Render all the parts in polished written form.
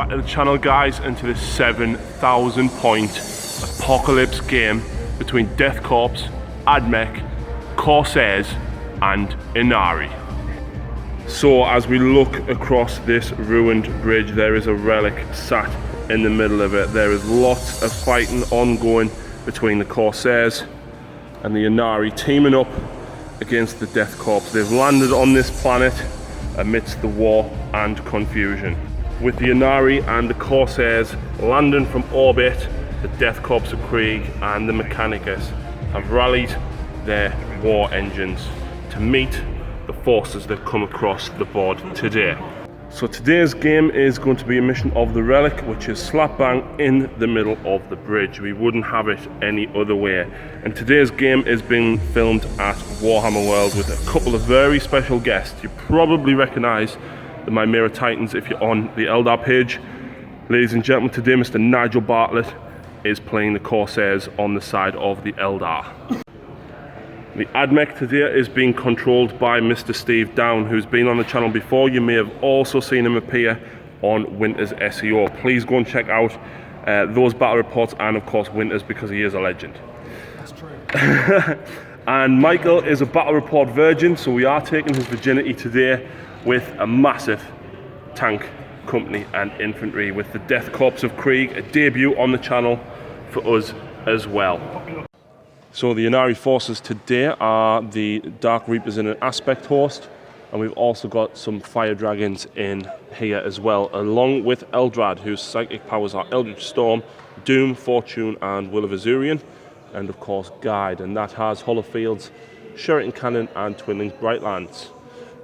back to the channel, guys, into this 7,000 point apocalypse game between Death Corps, Admech, Corsairs and Ynnari. So as we look across this ruined bridge, there is a relic sat in the middle of it. There is lots of fighting ongoing between the Corsairs and the Ynnari, teaming up against the Death Corps. They've landed on this planet amidst the war and confusion. With the Ynnari and the Corsairs landing from orbit, the Death Corps of Krieg and the Mechanicus have rallied their war engines to meet the forces that come across the board today. So today's game is going to be a mission of the relic, which is slap bang in the middle of the bridge. We wouldn't have it any other way. And today's game is being filmed at Warhammer World with a couple of very special guests. You probably recognise the Mimera Titans if you're on the Eldar page. Ladies and gentlemen, today Mr. Nigel Bartlett is playing the Corsairs on the side of the Eldar. The Admech today is being controlled by Mr. Steve Down, who's been on the channel before. You may have also seen him appear on Winter's SEO. Please go and check out those battle reports and of course Winter's, because he is a legend. That's true. And Michael is a battle report virgin, so we are taking his virginity today with a massive tank company and infantry with the Death Corps of Krieg, a debut on the channel for us as well. So the Ynnari forces today are the Dark Reapers in an aspect host, and we've also got some Fire Dragons in here as well, along with Eldar, whose psychic powers are Eldritch Storm, Doom, Fortune and Will of Azurian, and of course Guide, and that has Hollow Fields, Shuriken Cannon and Twinlings Brightlands.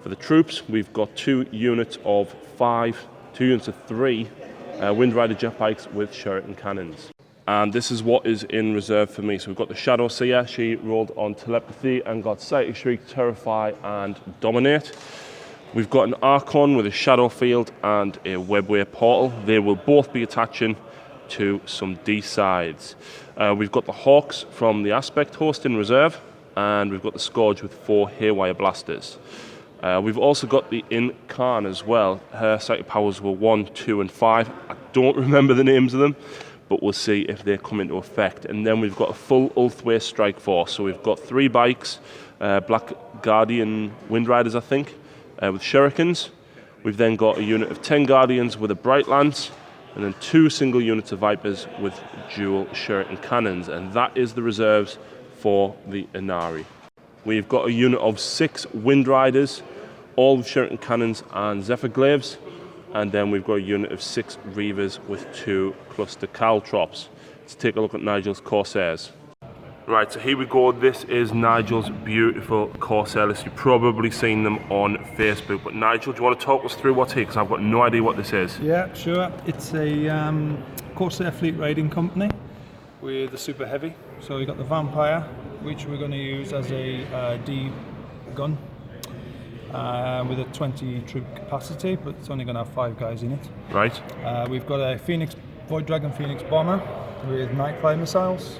For the troops, we've got two units of 3 Wind Rider jetbikes with Shuriken Cannons. And this is what is in reserve for me. So we've got the Shadow Seer. She rolled on Telepathy and got Psychic Shriek, Terrify and Dominate. We've got an Archon with a Shadow Field and a Webway Portal. They will both be attaching to some D-sides. We've got the Hawks from the Aspect Host in reserve, and we've got the Scourge with 4 Haywire Blasters. We've also got the Incarn as well. Her psychic powers were 1, 2 and 5. I don't remember the names of them, but we'll see if they come into effect. And then we've got a full Ulthway strike force. So we've got 3 bikes, Black Guardian Wind Riders, I think, with Shurikens. We've then got a unit of 10 Guardians with a Bright Lance, and then 2 single units of Vipers with dual Shuriken Cannons. And that is the reserves for the Ynnari. We've got a unit of 6 Wind Riders, all with Shuriken Cannons and Zephyr Glaives. And then we've got a unit of 6 Reavers with 2 cluster Caltrops. Let's take a look at Nigel's Corsairs. Right, so here we go. This is Nigel's beautiful Corsair list. You've probably seen them on Facebook. But Nigel, do you want to talk us through what's here? Because I've got no idea what this is. Yeah, sure. It's a Corsair fleet raiding company with a super heavy. So we've got the Vampire, which we're going to use as a D gun. With a 20 troop capacity, but it's only going to have 5 guys in it. Right. We've got a Void Dragon Phoenix bomber with Nightfire missiles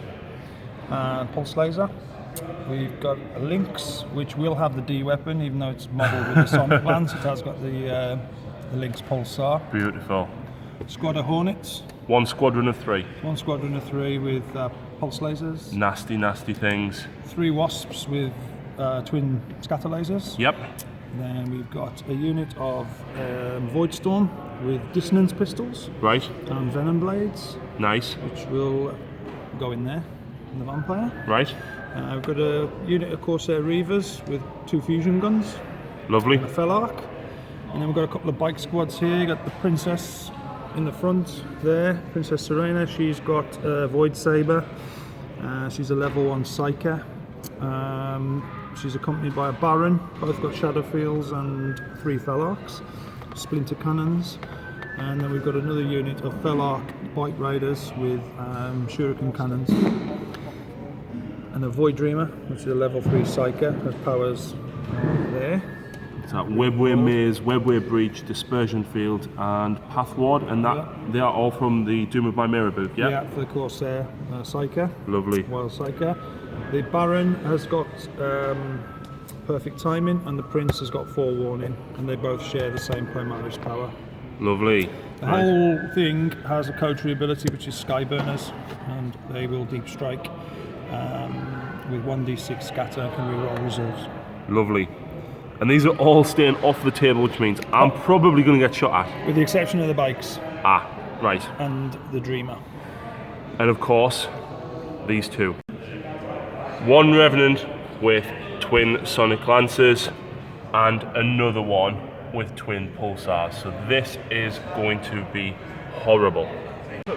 and pulse laser. We've got a Lynx, which will have the D weapon, even though it's modelled with the Sonic Lance. It has got the Lynx pulsar. Beautiful. Squad of Hornets. 1 squadron of 3. 1 squadron of 3 with pulse lasers. Nasty, nasty things. 3 Wasps with twin scatter lasers. Yep. Then we've got a unit of Void Storm with dissonance pistols. Right. And venom blades. Nice. Which will go in there, in the Vampire. Right. We've got a unit of Corsair Reavers with 2 fusion guns. Lovely. And a Felarch. And then we've got a couple of bike squads here. You've got the Princess in the front there, Princess Serena. She's got a Void Saber. She's a level 1 Psyker. She's accompanied by a Baron, both got Shadow Fields and 3 Felarchs, Splinter Cannons, and then we've got another unit of Felarch Bike Raiders with Shuriken Cannons, and a Void Dreamer, which is a level 3 Psyker, has powers there. It's that Webway Maze, Webway Breach, Dispersion Field and Path Ward, and that they are all from the Doom of Mimera book, yeah? Yeah, for the Corsair Psyker. Lovely. Wild Psyker. The Baron has got perfect timing, and the Prince has got forewarning, and they both share the same Primaris power. Lovely. The whole thing has a coterie ability, which is sky burners, and they will deep strike with 1d6 scatter and can reroll reserves. Lovely. And these are all staying off the table, which means I'm probably going to get shot at. With the exception of the bikes. Ah, right. And the Dreamer. And of course, these two. One Revenant with twin Sonic Lancers and another one with twin Pulsars. So this is going to be horrible.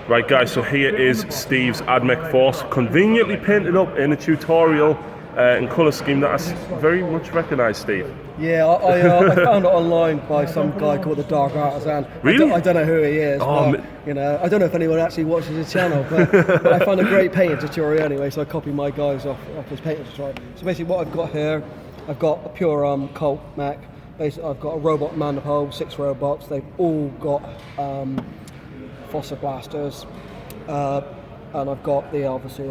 Right guys, so here is Steve's Admech Force, conveniently painted up in a tutorial and colour scheme that I very much recognise, Steve. Yeah, I found it online by some guy called the Dark Artisan. Really? I don't know who he is, but, you know, I don't know if anyone actually watches his channel, but I found a great painting tutorial anyway, so I copied my guys off his painting tutorial. So basically what I've got here, I've got a pure Colt mech. Basically I've got a robot man-of-hole, 6 robots. They've all got Fossa blasters. And I've got the obviously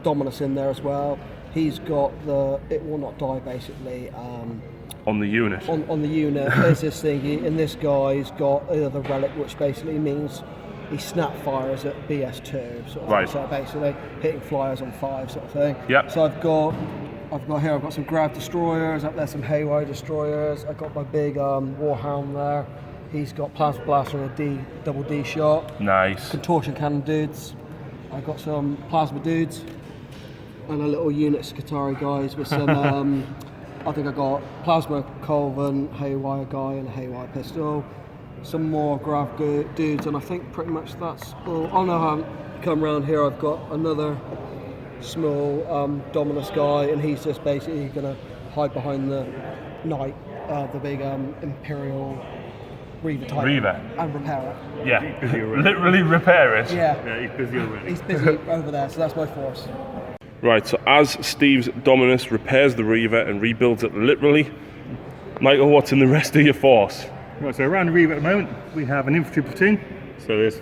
Dominus in there as well. He's got the it will not die basically. On the unit. On the unit, there's this thing, and this guy's got the relic, which basically means he snap fires at BS2, sort of. Right. So basically hitting flyers on 5, sort of thing. Yep. So I've got some Grav destroyers. Up there, some Haywire destroyers. I've got my big Warhound there. He's got plasma blaster and a double D shot. Nice. Contortion cannon dudes. I've got some plasma dudes. And a little unit Skitari guys with some, I think I got Plasma Colvin, Haywire guy and a Haywire pistol. Some more Grav dudes, and I think pretty much that's all. Oh no, I haven't come around here, I've got another small Dominus guy, and he's just basically going to hide behind the Knight, the big Imperial Reaver type. Reaver. And repair it. Yeah, literally repair it. Yeah. He's busy already. He's busy over there, so that's my force. Right, so as Steve's Dominus repairs the Reaver and rebuilds it literally, Michael, what's in the rest of your force? Right, so around the Reaver at the moment, we have an infantry platoon. So there's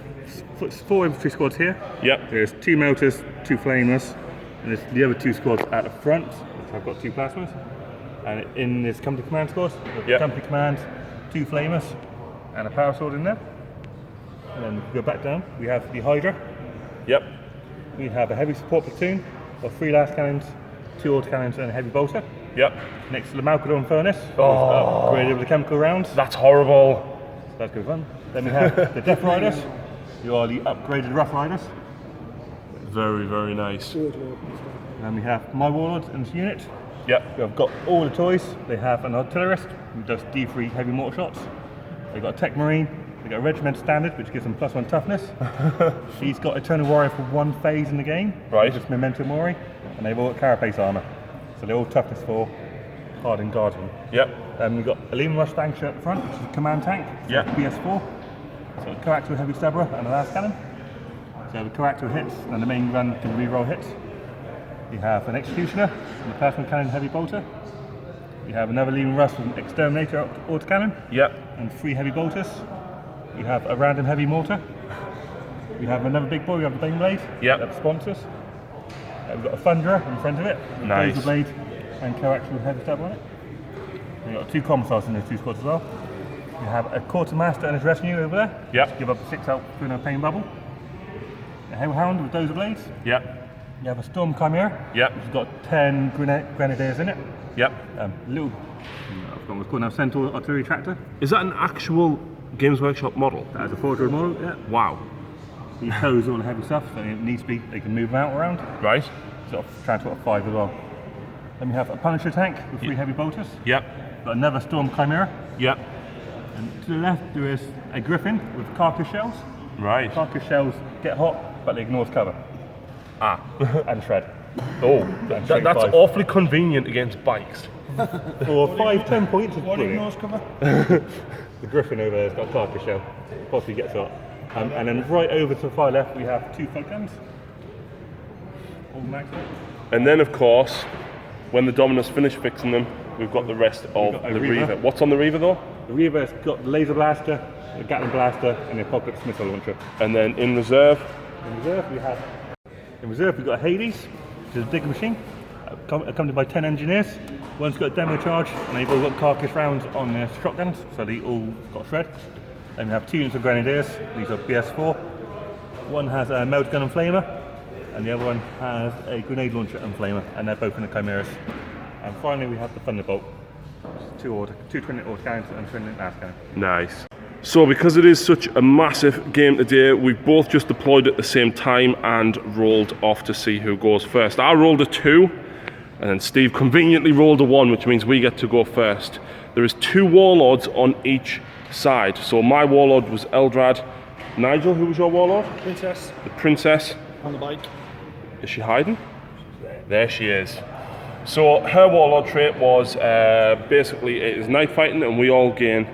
4 infantry squads here. Yep. There's 2 melters, 2 flamers, and there's the other 2 squads at the front, which I've got 2 plasmas. And in this company command squad, Yep. company command, 2 flamers, and a power sword in there. And then we go back down, we have the Hydra. Yep. We have a heavy support platoon of 3 last cannons, 2 autocannons, and a heavy bolter. Yep. Next to the Malcadon furnace, upgraded with the chemical rounds. That's horrible. That's good fun. Then we have the Death Riders, who are the upgraded Rough Riders. Very, very nice. And then we have my Warlords and his unit. Yep. We've got all the toys. They have an artillerist who does D3 heavy mortar shots. They've got a Tech Marine. They've got a Regiment Standard, which gives them +1 toughness. He's got Eternal Warrior for 1 phase in the game. Right. Just Memento Mori. And they've all got Carapace armour. So they're all toughness 4, hardened guardsmen. Yep. We've got a Lehman Rush tank at the front, which is a command tank. Yep. BS4. So a coaxial heavy stabber and a last cannon. So the coaxial hits and the main gun can reroll hits. You have an Executioner and a plasma cannon heavy bolter. You have another Lehman Rush with an Exterminator autocannon. Yep. And 3 heavy bolters. You have a random heavy mortar. We have another big boy, we have the Bane Blade. Yep. That's sponsors. We've got a Thunderer in front of it. Nice. Laser blade and coaxial heavy stab on it. We've got 2 commissars in those 2 squads as well. You have a Quartermaster and his retinue over there. Yep. Give up a 6 health through a pain bubble. A Hellhound with Dozer blades. Yep. You have a Storm Chimera. Yep. Which has got 10 Grenadiers in it. Yep. Little, I forgot what's called now, Centaur artillery tractor. Is that an actual Games Workshop model? That is a 4-door model, yeah. Wow. He tows all the heavy stuff, so it needs to be, they can move them out around. Right. Sort of transport of 5 as well. Then we have a Punisher tank with 3 heavy bolters. Yep. Got another Storm Chimera. Yep. And to the left there is a Griffin with carcass shells. Right. Carcass shells get hot, but they ignore cover. Ah. And shred. Oh, And that's 5. awfully convenient against bikes. For 5-10 points, it's What brilliant. ignores cover? The Griffin over there has got a carcass shell. Possibly gets hot. And then right over to the far left we have 2 float guns. All maxed out. And then, of course, when the Dominus finish fixing them, we've got the rest of got a the Reaver. Reaver. What's on the Reaver though? The Reaver's got the laser blaster, the Gatling blaster, and the Apocalypse missile launcher. And then in reserve, In reserve we've got a Hades, which is a digger machine, accompanied by 10 engineers. One's got a demo charge, and they've all got carcass rounds on their shotguns, so they all got shred. Then we have 2 units of grenadiers. These are BS4. One has a meld gun and flamer, and the other one has a grenade launcher and flamer, and they're both in the chimeras. And finally we have the thunderbolt. 2 twin-lit autocannons and twin-lit las cannon. Nice. So because it is such a massive game today, we've both just deployed at the same time and rolled off to see who goes first. I rolled a 2, and then Steve conveniently rolled a 1, which means we get to go first. There is 2 warlords on each side. So my warlord was Eldar. Nigel, who was your warlord? Princess. The princess. On the bike. Is she hiding? There she is. So her warlord trait was basically it is night fighting, and we all gain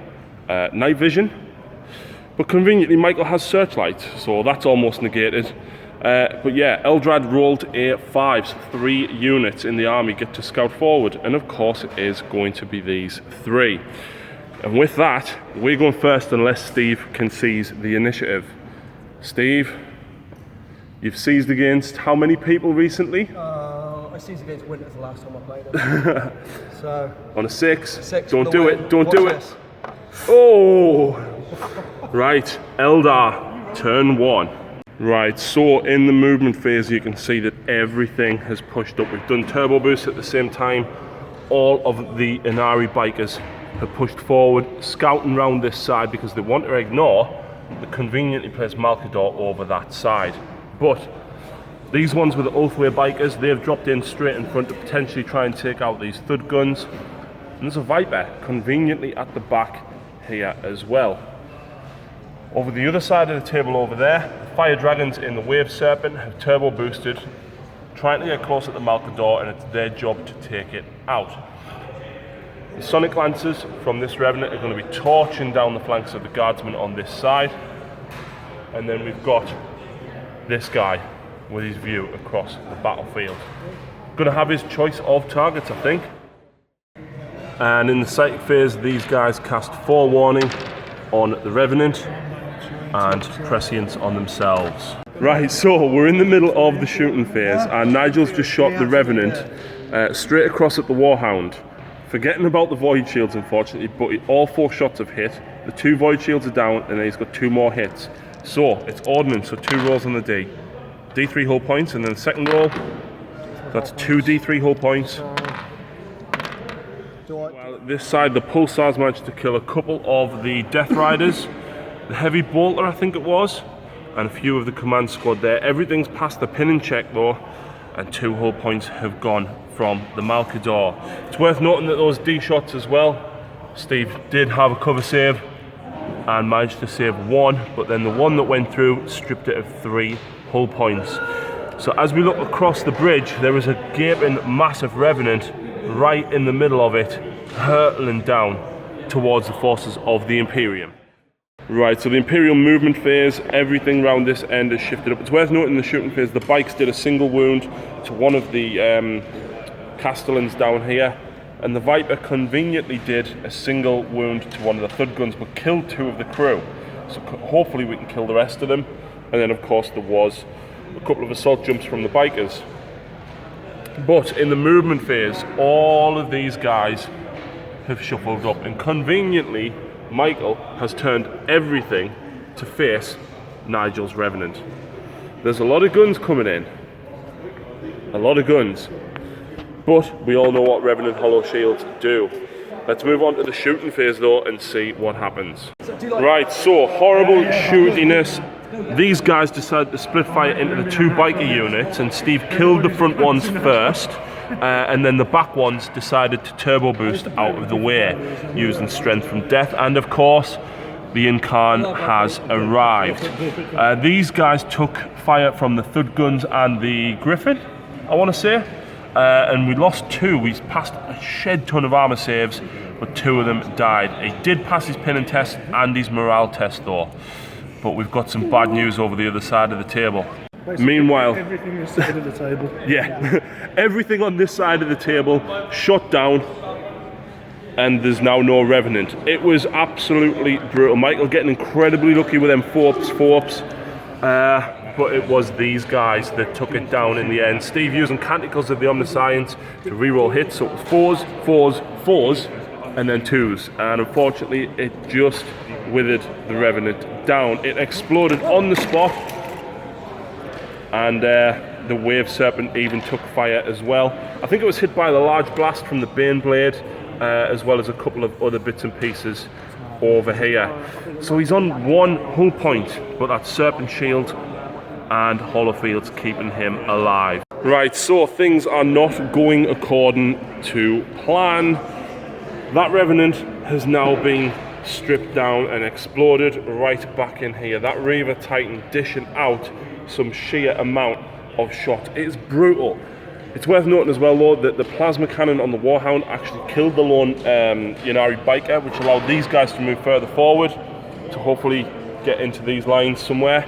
night vision. But conveniently, Michael has searchlight, so that's almost negated. But yeah, Eldar rolled a 5, so 3 units in the army get to scout forward, and of course it is going to be these 3. And with that, we're going first unless Steve can seize the initiative. Steve, you've seized against how many people recently? I seized against Winters the last time I played it. So On a 6. 6. Don't do it. Don't Watch do it. this. Oh! Right, Eldar, turn 1. Right, so in the movement phase, you can see that everything has pushed up. We've done turbo boost at the same time. All of the Ynnari bikers have pushed forward, scouting around this side because they want to ignore the conveniently placed Malkador over that side. But these ones with the Ulthway bikers, they've dropped in straight in front to potentially try and take out these Thud guns. And there's a Viper conveniently at the back here as well. Over the other side of the table over there, the Fire Dragons in the Wave Serpent have turbo boosted, trying to get close at the Malkador, and it's their job to take it out. The Sonic Lancers from this Revenant are going to be torching down the flanks of the Guardsmen on this side. And then we've got this guy with his view across the battlefield. Going to have his choice of targets, I think. And in the psychic phase, these guys cast Forewarning on the Revenant and Prescience on themselves. Right, so we're in the middle of the shooting phase, and Nigel's just shot the Revenant straight across at the Warhound. Forgetting about the Void Shields, unfortunately, but all 4 shots have hit. The 2 Void Shields are down, and then he's got 2 more hits. So it's Ordnance, so 2 rolls on the D. D3 hull points, and then the second roll, that's 2 D3 hull points. While at this side, the Pulsars managed to kill a couple of the Death Riders, the Heavy Bolter, I think it was, and a few of the command squad there. Everything's past the pinning check though, and 2 hull points have gone from the Malkador. It's worth noting that those D shots as well, Steve did have a cover save and managed to save 1, but then the one that went through stripped it of 3 hull points. So as we look across the bridge, there is a gaping massive Revenant right in the middle of it, hurtling down towards the forces of the Imperium. Right, so the Imperial movement phase, everything around this end is shifted up. It's worth noting in the shooting phase, the bikes did a single wound to one of the Castellans down here, and the Viper conveniently did a single wound to one of the Thud guns, but killed 2 of the crew. So hopefully we can kill the rest of them. And then of course there was a couple of assault jumps from the bikers. But in the movement phase, all of these guys have shuffled up, and conveniently Michael has turned everything to face Nigel's Revenant. There's a lot of guns coming in. A lot of guns. But we all know what Revenant Hollow Shields do. Let's move on to the shooting phase though and see what happens. Right, so horrible shootiness. These guys decided to split fire into the 2 biker units, and Steve killed the front ones first. And then the back ones decided to turbo boost out of the way using strength from death, and of course the Incarn has arrived. These guys took fire from the Thud guns and the Griffin, I want to say, and we lost 2. We passed a shed ton of armor saves, but 2 of them died. He did pass his pinning test and his morale test though, but we've got some bad news over the other side of the table. Basically, Meanwhile, everything is side of the table. Yeah, everything on this side of the table shot down, and there's now no Revenant. It was absolutely brutal. Michael getting incredibly lucky with them forps, but it was these guys that took it down in the end. Steve using Canticles of the Omniscience to reroll hits, so it was 4s, 4s, 4s, and then 2s, and unfortunately it just withered the Revenant down. It exploded on the spot, and the Wave Serpent even took fire as well. I think it was hit by the large blast from the Baneblade, as well as a couple of other bits and pieces over here. So he's on 1 hull point, but that Serpent Shield and Hollowfield's keeping him alive. Right, so things are not going according to plan. That Revenant has now been stripped down and exploded right back in here. That Reaver Titan dishing out some sheer amount of shot. It is brutal. It's worth noting as well though that the plasma cannon on the Warhound actually killed the lone Ynnari biker, which allowed these guys to move further forward to hopefully get into these lines somewhere.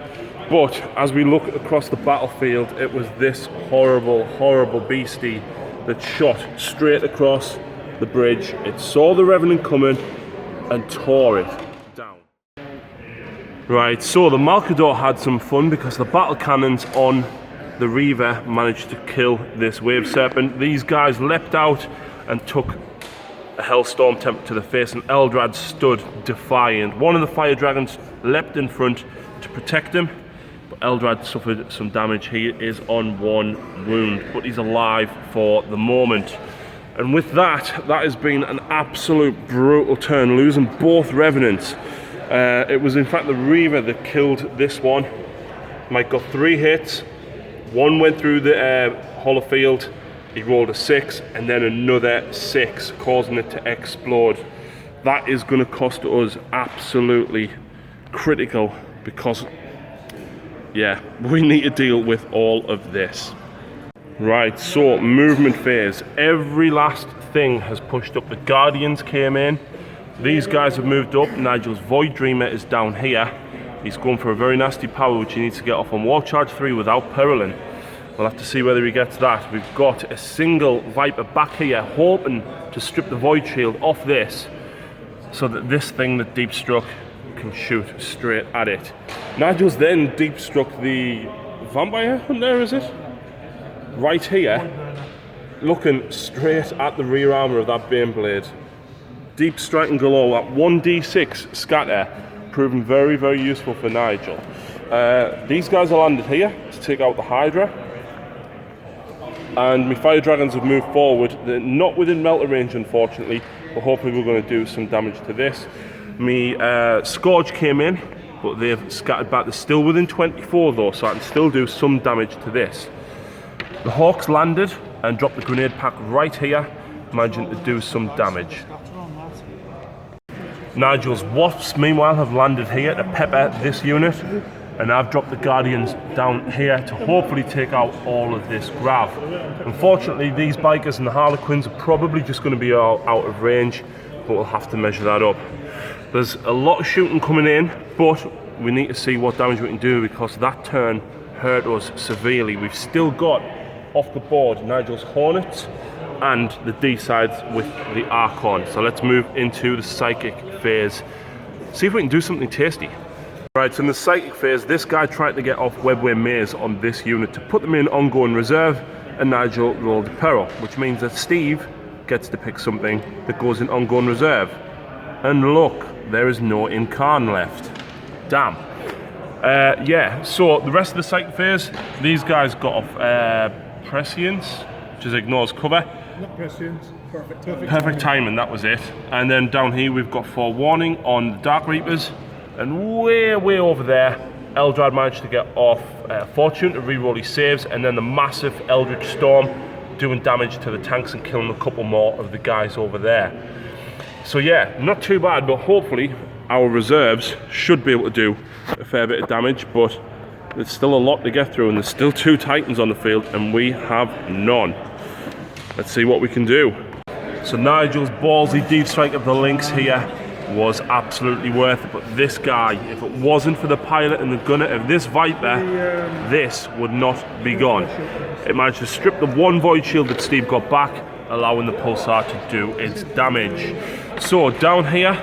But as we look across the battlefield, it was this horrible, horrible beastie that shot straight across the bridge. It saw the Revenant coming and tore it down. Right, so the Malcador had some fun because the battle cannons on the Reaver managed to kill this Wave Serpent. These guys leapt out and took a Hellstorm Temper to the face, and Eldrad stood defiant. One of the Fire Dragons leapt in front to protect him, but Eldrad suffered some damage. He is on 1 wound, but he's alive for the moment. And with that has been an absolute brutal turn, losing both Revenants. It was in fact the Reaver that killed this one. Mike got 3 hits. One went through the Hollowfield, he rolled a 6, and then another 6, causing it to explode. That is going to cost us absolutely critical because, yeah, we need to deal with all of this. Right, so movement phase. Every last thing has pushed up. The Guardians came in. These guys have moved up. Nigel's Void Dreamer is down here. He's going for a very nasty power, which he needs to get off on War Charge 3 without Periling. We'll have to see whether he gets that. We've got a single Viper back here, hoping to strip the Void Shield off this, so that this thing that deep struck can shoot straight at it. Nigel's then deep struck the Vampire Hunter, is it? Right here, looking straight at the rear armour of that Baneblade. Deep striking galore, that 1d6 scatter, proving very, very useful for Nigel. These guys are landed here to take out the Hydra, and my Fire Dragons have moved forward. They're not within melter range, unfortunately, but hopefully we're going to do some damage to this. My Scourge came in, but they've scattered back. They're still within 24 though, so I can still do some damage to this. The Hawks landed and dropped the grenade pack right here, managing to do some damage. Nigel's Wasps, meanwhile, have landed here to pepper this unit, and I've dropped the Guardians down here to hopefully take out all of this grav. Unfortunately, these bikers and the Harlequins are probably just going to be out of range, but we'll have to measure that up. There's a lot of shooting coming in, but we need to see what damage we can do because that turn hurt us severely. We've still got off the board Nigel's Hornets and the D-sides with the Archon. So let's move into the Psychic phase. See if we can do something tasty. Right, so in the Psychic phase, this guy tried to get off Webway Maze on this unit to put them in ongoing reserve, and Nigel rolled a peril, which means that Steve gets to pick something that goes in ongoing reserve. And look, there is no Incarn left. Damn. Yeah, so the rest of the Psychic phase, these guys got off Prescience, which is ignores cover. Not Prescience, Perfect timing, that was it. And then down here we've got Forewarning on the Dark Reapers. And way over there, Eldrad managed to get off Fortune to reroll his saves, and then the massive Eldritch Storm doing damage to the tanks and killing a couple more of the guys over there. So yeah, not too bad, but hopefully our reserves should be able to do a fair bit of damage, but there's still a lot to get through, and there's still 2 Titans on the field, and we have none. Let's see what we can do. So Nigel's ballsy deep strike of the Lynx here was absolutely worth it, but this guy, if it wasn't for the pilot and the gunner of this Viper, this would not be gone. It managed to strip the 1 Void Shield that Steve got back, allowing the Pulsar to do its damage. So down here,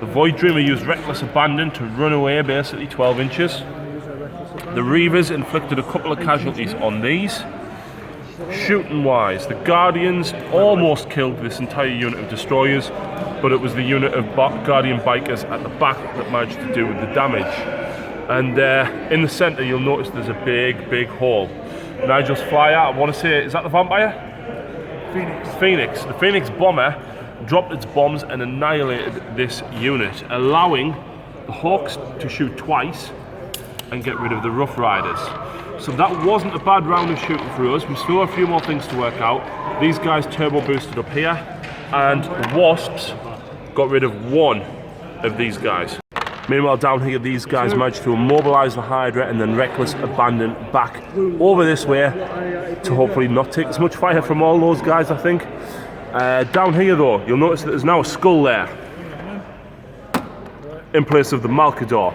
the Void Dreamer used Reckless Abandon to run away basically 12 inches. The Reavers inflicted a couple of casualties on these. Shooting wise, the Guardians almost killed this entire unit of destroyers, but it was the unit of Guardian bikers at the back that managed to do the damage. And in the centre you'll notice there's a big hole. Nigel's flyer, I want to say, is that the vampire? Phoenix. The Phoenix bomber dropped its bombs and annihilated this unit, allowing the Hawks to shoot twice and get rid of the Rough Riders. So that wasn't a bad round of shooting for us. We still have a few more things to work out. These guys turbo boosted up here, and the Wasps got rid of one of these guys. Meanwhile, down here, these guys managed to immobilise the Hydra and then reckless abandon back over this way to hopefully not take as much fire from all those guys, I think. Down here, though, you'll notice that there's now a skull there in place of the Malkador.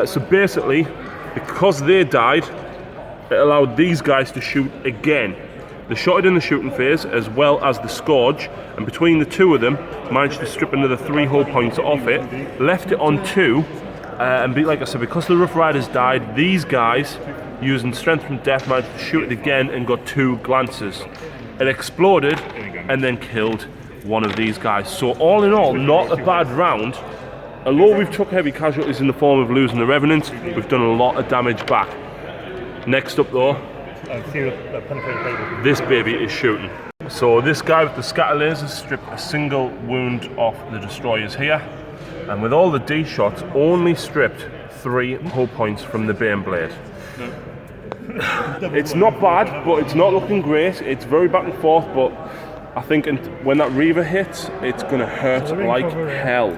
So basically, because they died, it allowed these guys to shoot again. They shot it in the shooting phase as well as the Scourge, and between the two of them managed to strip another 3 hull points off it, left it on 2, and like I said, because the Rough Riders died, these guys, using strength from death, managed to shoot it again and got 2 glances. It exploded and then killed one of these guys. So all in all, not a bad round. Although we've took heavy casualties in the form of losing the Revenants, we've done a lot of damage back. Next up though, this baby is shooting. So this guy with the scatter lasers stripped a single wound off the destroyers here, and with all the D shots only stripped 3 hull points from the Baneblade. It's not bad, but it's not looking great. It's very back and forth, but I think when that Reaver hits, it's going to hurt like hell.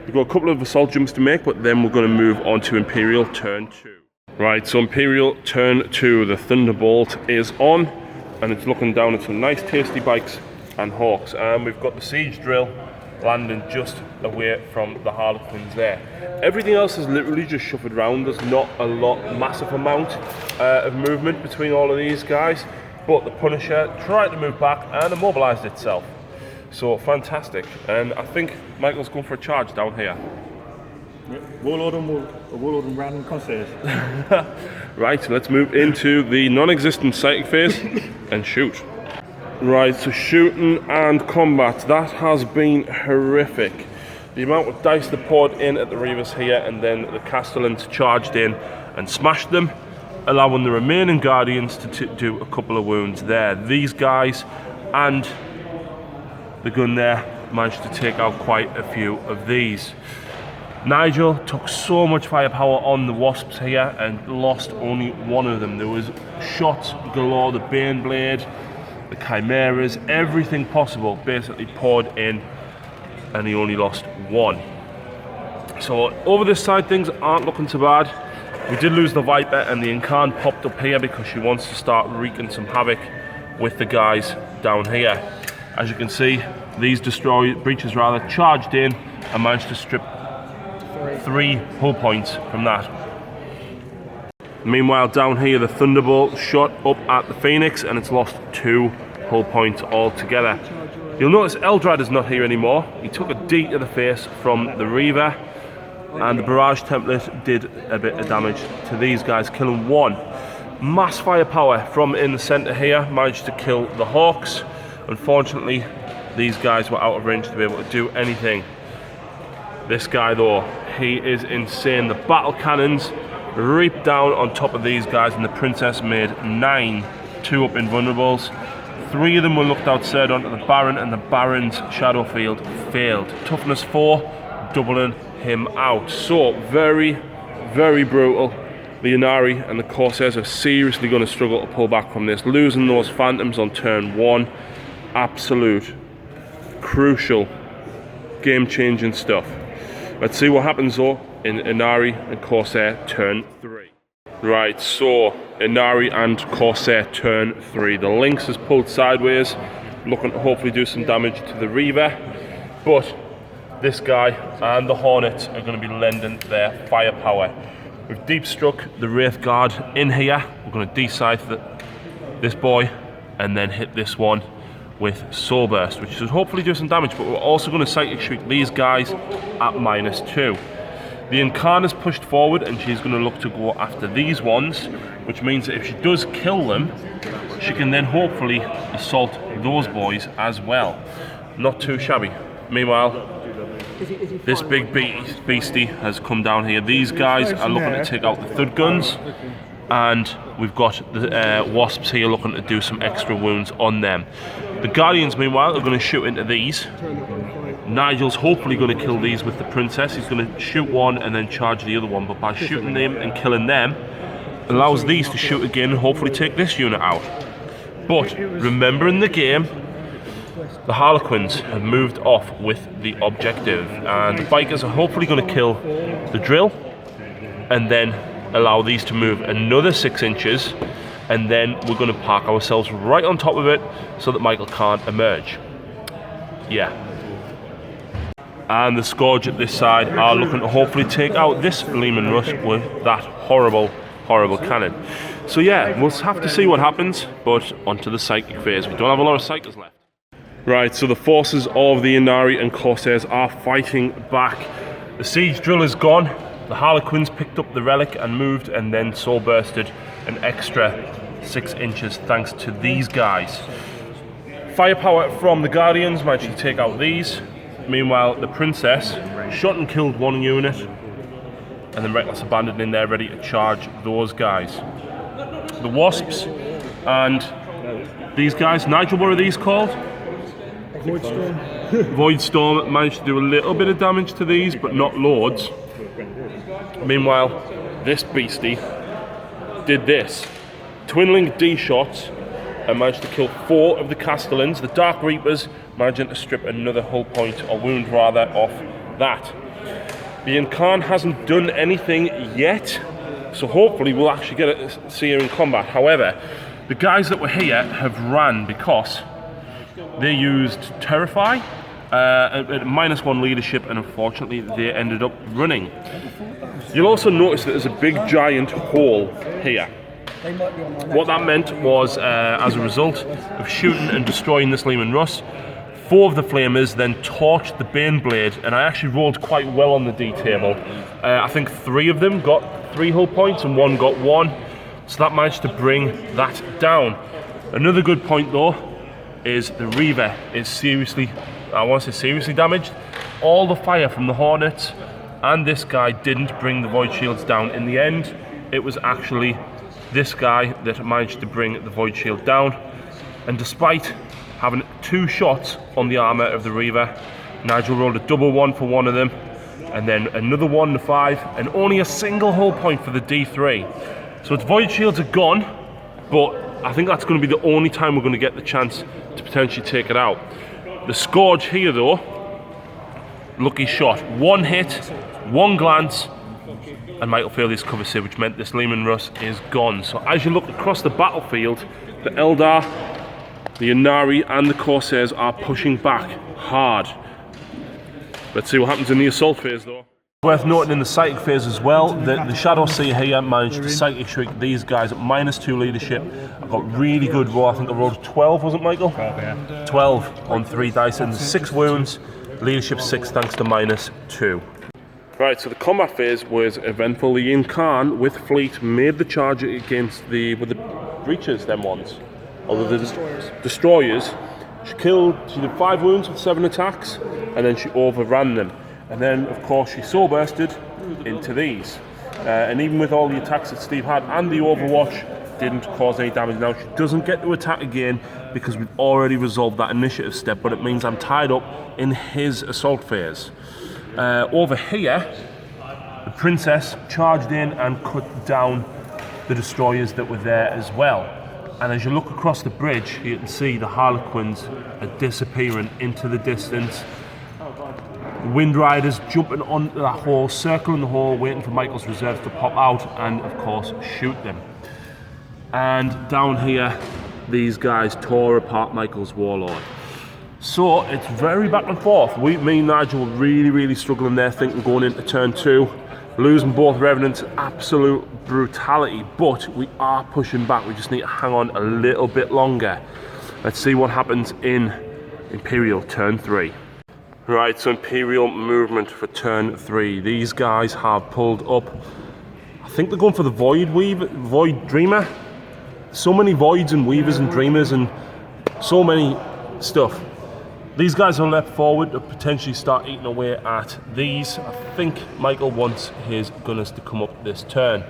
We've got a couple of assault jumps to make, but then we're going to move on to Imperial turn 2. Right, so Imperial turn 2, the Thunderbolt is on, and it's looking down at some nice tasty bikes and Hawks. And we've got the Siege Drill landing just away from the Harlequins there. Everything else is literally just shuffled around. There's not a massive amount of movement between all of these guys, but the Punisher tried to move back and immobilised itself. So fantastic, and I think Michael's going for a charge down here. Warlord and random Corsairs. Right, so let's move into the non-existent psychic phase and shoot. Right, so shooting and combat, that has been horrific. The amount of dice they poured in at the Reavers here, and then the Castellans charged in and smashed them, allowing the remaining Guardians to do a couple of wounds there. These guys and the gun there managed to take out quite a few of these. Nigel took so much firepower on the Wasps here and lost only one of them. There was shots galore, the Baneblade, the Chimeras, everything possible basically poured in, and he only lost one. So over this side, things aren't looking too bad. We did lose the Viper, and the Incarn popped up here because she wants to start wreaking some havoc with the guys down here. As you can see, these breaches charged in and managed to strip 3 hull points from that. Meanwhile, down here, the Thunderbolt shot up at the Phoenix and it's lost 2 hull points altogether. You'll notice Eldar is not here anymore. He took a D to the face from the Reaver, and the Barrage Template did a bit of damage to these guys, killing 1. Mass firepower from in the centre here managed to kill the Hawks. Unfortunately, these guys were out of range to be able to do anything. This guy though, he is insane. The battle cannons reaped down on top of these guys, and the Princess made 9 2-up invulnerables. 3 of them were looked outside onto the Baron, and the Baron's shadow field failed. Toughness 4, doubling him out. So very, very brutal. The Ynnari and the Corsairs are seriously going to struggle to pull back from this. Losing those Phantoms on turn 1, absolute crucial game-changing stuff. Let's see what happens though in Ynnari and Corsair turn 3. Right, so Ynnari and Corsair turn 3. The Lynx has pulled sideways, looking to hopefully do some damage to the Reaver, but this guy and the Hornets are going to be lending their firepower. We've deep struck the Wraith Guard in here. We're going to de-scythe this boy and then hit this one with Soul Burst, which should hopefully do some damage, but we're also going to psychic shriek these guys at -2. The Incarn is pushed forward and she's going to look to go after these ones, which means that if she does kill them, she can then hopefully assault those boys as well. Not too shabby. Meanwhile, this big beastie has come down here. These guys are looking to take out the thud guns, and we've got the wasps here looking to do some extra wounds on them. The Guardians, meanwhile, are going to shoot into these. Nigel's hopefully going to kill these with the Princess. He's going to shoot one and then charge the other one, but by shooting them and killing them, allows these to shoot again and hopefully take this unit out. But remember, in the game, the Harlequins have moved off with the objective, and the bikers are hopefully going to kill the drill and then allow these to move another 6 inches, and then we're going to park ourselves right on top of it so that Michael can't emerge. Yeah. And the Scourge at this side are looking to hopefully take out this Leman Russ with that horrible cannon. So yeah, we'll have to see what happens, but onto the psychic phase. We don't have a lot of psychers left. Right, so the forces of the Ynnari and Corsairs are fighting back. The siege drill is gone. The Harlequins picked up the relic and moved, and then soul bursted an extra 6 inches thanks to these guys. Firepower from the Guardians managed to take out these. Meanwhile, the Princess shot and killed one unit, and then Reckless abandoned in there ready to charge those guys. The Wasps and these guys, Nigel, what are these called? Void Storm managed to do a little bit of damage to these, but not loads. Meanwhile, this beastie did this. Twinling D shots and managed to kill 4 of the Castellans. The Dark Reapers managing to strip another hull point, or wound rather, off that. The Incarn hasn't done anything yet, so hopefully we'll actually get to see her in combat. However, the guys that were here have ran because they used Terrify at -1 leadership, and unfortunately they ended up running. You'll also notice that there's a big giant hole here. What that meant was, as a result of shooting and destroying this Leman Russ, 4 of the flamers then torched the Baneblade, and I actually rolled quite well on the D table. I think 3 of them got 3 hull points and 1 got 1, so that managed to bring that down. Another good point though is the Reaver is seriously, I want to say seriously damaged. All the fire from the Hornets and this guy didn't bring the Void Shields down. In the end, it was actually this guy that managed to bring the Void Shield down, and despite having 2 shots on the armour of the Reaver, Nigel rolled a double 1 for one of them, and then another 1 to 5, and only a single hull point for the D3. So its Void Shields are gone, but I think that's going to be the only time we're going to get the chance to potentially take it out. The Scourge here though, lucky shot. 1 hit, 1 glance, and Michael failed his cover save, which meant this Leman Russ is gone. So as you look across the battlefield, the Eldar, the Ynnari and the Corsairs are pushing back hard. Let's see what happens in the assault phase though. Worth noting in the psychic phase as well that the Shadow Sea here managed to psychic shriek these guys at -2 leadership. I got really good roll. I think I rolled 12, wasn't Michael? 12, yeah. 12 on 3 dice and 6 wounds. Leadership 6 thanks to -2. Right, so the combat phase was eventful. The Incarn with fleet made the charge against with the breaches, them ones. Although the destroyers. She did 5 wounds with 7 attacks, and then she overran them. And then, of course, she soul bursted into these. And even with all the attacks that Steve had and the Overwatch, didn't cause any damage. Now, she doesn't get to attack again because we've already resolved that initiative step, but it means I'm tied up in his assault phase. Over here, the Princess charged in and cut down the destroyers that were there as well. And as you look across the bridge, you can see the Harlequins are disappearing into the distance. The Wind Riders jumping onto that hole, circling the hole, waiting for Michael's reserves to pop out and, of course, shoot them. And down here, these guys tore apart Michael's Warlord. So it's very back and forth. Me and Nigel were really struggling there, thinking going into turn 2. Losing both Revenants, absolute brutality, but we are pushing back. We just need to hang on a little bit longer. Let's see what happens in Imperial turn 3. Right, so Imperial movement for turn 3. These guys have pulled up, I think they're going for the Void Dreamer. So many Voids and Weavers and Dreamers and so many stuff. These guys are left forward to potentially start eating away at these. I think Michael wants his gunners to come up this turn.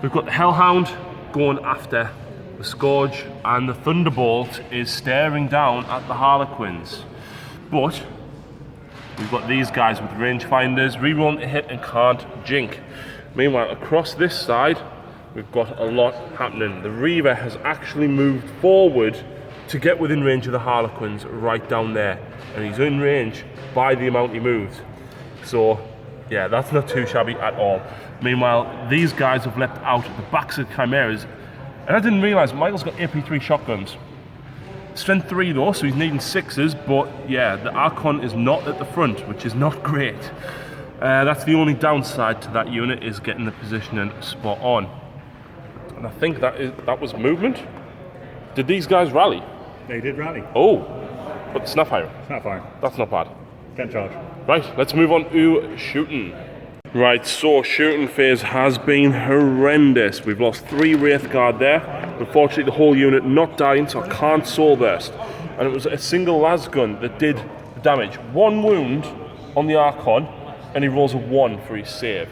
We've got the Hellhound going after the Scourge, and the Thunderbolt is staring down at the Harlequins. But we've got these guys with rangefinders, rerolling to hit and can't jink. Meanwhile, across this side, we've got a lot happening. The Reaver has actually moved forward to get within range of the Harlequins right down there. And he's in range by the amount he moved. So, yeah, that's not too shabby at all. Meanwhile, these guys have leapt out at the backs of the Chimeras. And I didn't realise Michael's got AP3 shotguns. Strength 3 though, so he's needing 6s, but yeah, the Archon is not at the front, which is not great. That's the only downside to that unit, is getting the positioning spot on. And I think that was movement. Did these guys rally? They did rally. Oh, but snap firing. Snap firing. That's not bad. Can't charge. Right, let's move on to shooting. Right, so shooting phase has been horrendous. We've lost 3 Wraith Guard there. Unfortunately, the whole unit not dying, so I can't soul burst. And it was a single las gun that did the damage. 1 wound on the Archon, and he rolls a 1 for his save.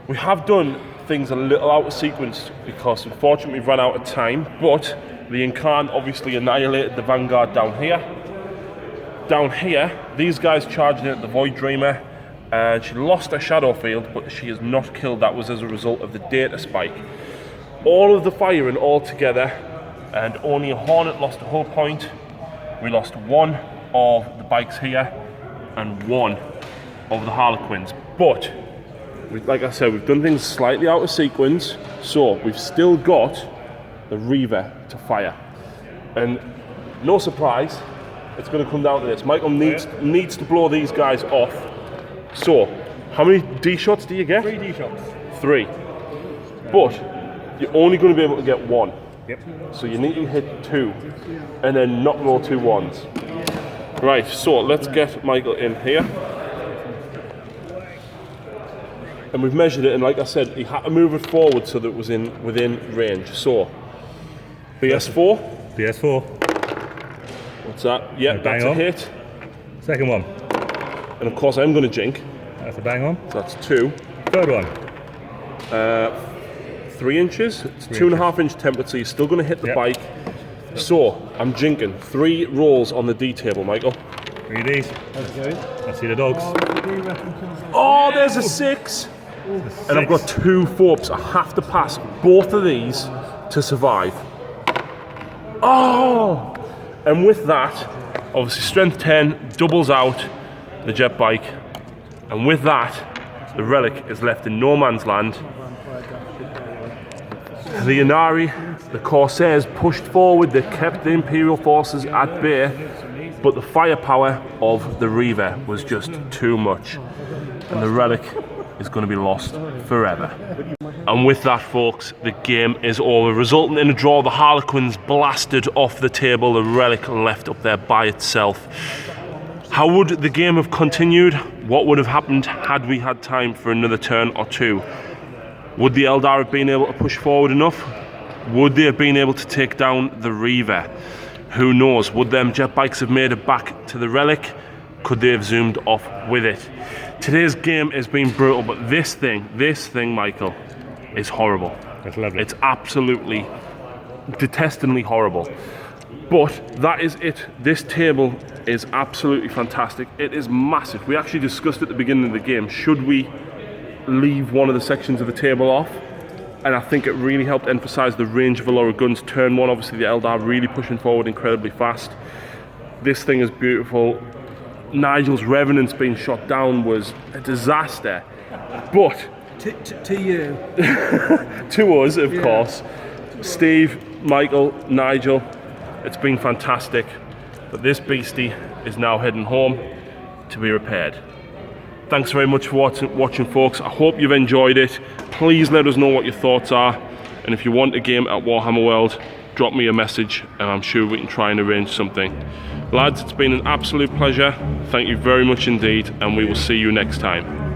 We have done things a little out of sequence because unfortunately we've run out of time, but the Incarn obviously annihilated the Vanguard down here. Down here, these guys charging at the Void Dreamer, and she lost her shadow field, but she is not killed. That was as a result of the data spike. All of the firing all together, and only a Hornet lost a whole point. We lost 1 of the bikes here and 1 of the Harlequins. But like I said, we've done things slightly out of sequence, so we've still got the Reaver to fire. And no surprise, it's going to come down to this. Michael needs to blow these guys off. So, how many D shots do you get? 3 D shots. 3. But you're only going to be able to get 1. Yep. So you need to hit 2 and then not roll 2 1s. Right, so let's get Michael in here. And we've measured it, and like I said, he had to move it forward so that it was within range. So, BS4. BS4. What's that? Yeah, that's a hit. Second one. And of course I'm going to jink. That's a bang on. So that's 2. Third one. 3 inches. It's 2.5 inch template, so you're still going to hit the bike. So I'm jinking. 3 rolls on the D table, Michael. 3 Ds. I see the dogs. Oh, there's a 6. And I've got 2 Forps. I have to pass both of these to survive. Oh! And with that, obviously strength 10 doubles out the jet bike, and with that, the relic is left in no man's land. The Ynnari, the Corsairs pushed forward, they kept the Imperial forces at bay, but the firepower of the Reaver was just too much, and the relic is going to be lost forever. And with that, folks, the game is over, resulting in a draw. The Harlequins blasted off the table, the relic left up there by itself. How would the game have continued? What would have happened had we had time for another turn or 2? Would the Eldar have been able to push forward enough? Would they have been able to take down the Reaver? Who knows? Would them jet bikes have made it back to the relic? Could they have zoomed off with it? Today's game has been brutal, but this thing, Michael, is horrible. It's lovely. It's absolutely detestingly horrible. But that is it. This table is absolutely fantastic. It is massive. We actually discussed at the beginning of the game, should we leave one of the sections of the table off? And I think it really helped emphasize the range of a lot of guns. Turn 1, obviously the Eldar really pushing forward incredibly fast. This thing is beautiful. Nigel's Revenant's being shot down was a disaster. But To you. to us, of course. Steve, Michael, Nigel, it's been fantastic. But this beastie is now heading home to be repaired. Thanks very much for watching, folks. I hope you've enjoyed it. Please let us know what your thoughts are. And if you want a game at Warhammer World, drop me a message and I'm sure we can try and arrange something. Lads, it's been an absolute pleasure. Thank you very much indeed, and we will see you next time.